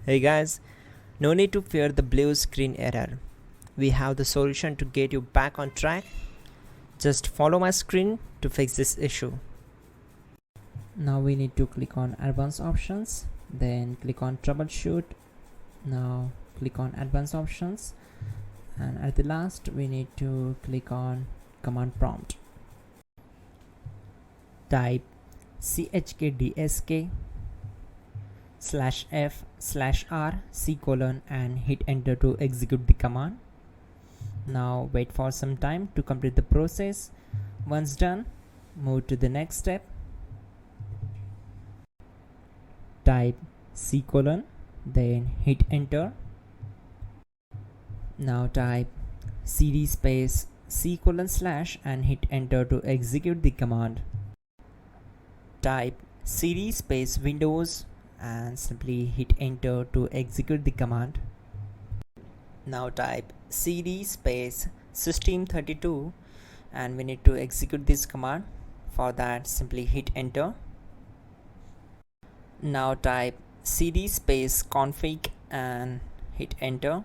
Hey guys, no need to fear the blue screen error. We have the solution to get you back on track. Just follow my screen to fix this issue. Now we need to click on advanced options, then click on troubleshoot. Now click on advanced options, and at the last we need to click on command prompt. Type chkdsk /f/r and hit enter to execute the command. Now wait for some time to complete the process. Once done, move to the next step. Type then hit enter. Now type cd space // and hit enter to execute the command. Type cd space Windows and simply hit enter to execute the command. Now type cd space system32 and we need to execute this command. For that, simply hit enter. Now type cd space config and hit enter.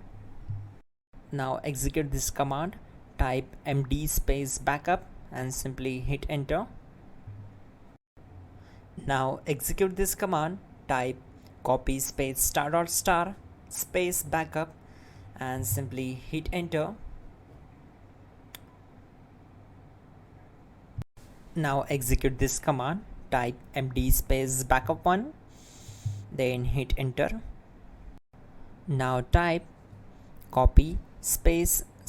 Now execute this command. Type md space backup and simply hit enter. Now execute this command. Type copy space *** space backup and simply hit enter. Now execute this command. Type md space backup1, then hit enter. Now type copy space **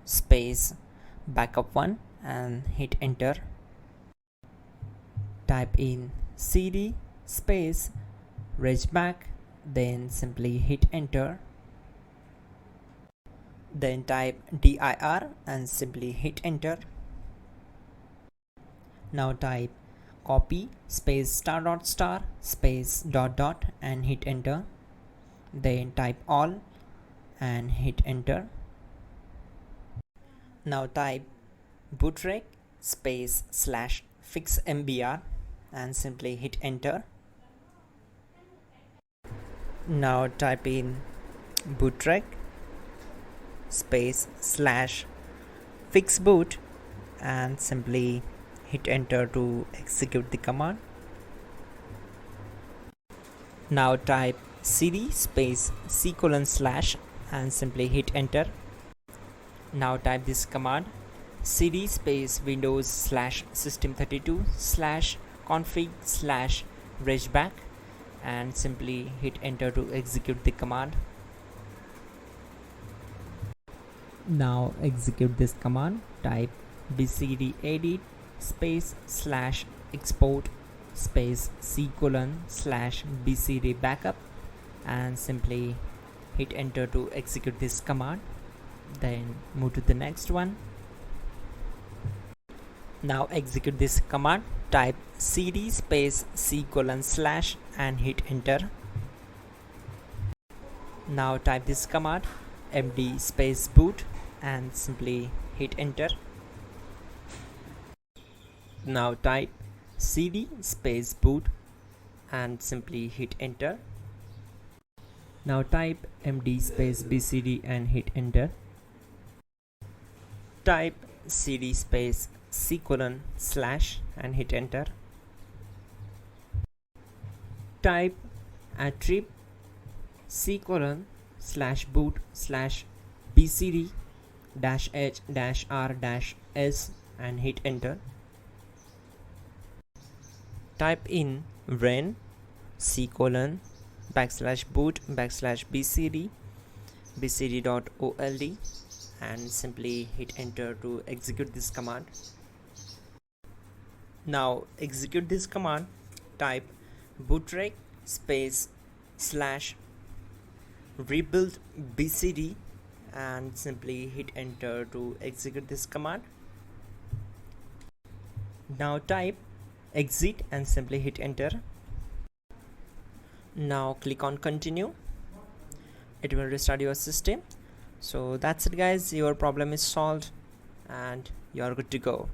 space backup1 and hit enter. Type in cd space regback, then simply hit enter. Then type dir and simply hit enter. Now type copy space ** space ... and hit enter. Then type all and hit enter. Now type bootrec space /fixmbr and simply hit enter. Now type in bootrec space /fixboot and simply hit enter to execute the command. Now type cd space c:/ and simply hit enter. Now type this command cd space windows /system32 /config /regback and simply hit enter to execute the command. Now execute this command. Type bcdedit space /export space c:/ bcd backup and simply hit enter to execute this command. Then move to the next one. Now execute this command. Type cd space c:/ and hit enter. Now type this command md space boot and simply hit enter. Now type cd space boot and simply hit enter. Now type md space bcd and hit enter. Type cd space c:/ and hit enter. Type attrib c:/boot /bcd -h-r-s and hit enter. Type in ren c:/boot /bcd bcd.old and simply hit enter to execute this command. Now execute this command. Type bootrec space /rebuildbcd and simply hit enter to execute this command. Now type exit and simply hit enter. Now click on continue. It will restart your system. So that's it guys, your problem is solved and you are good to go.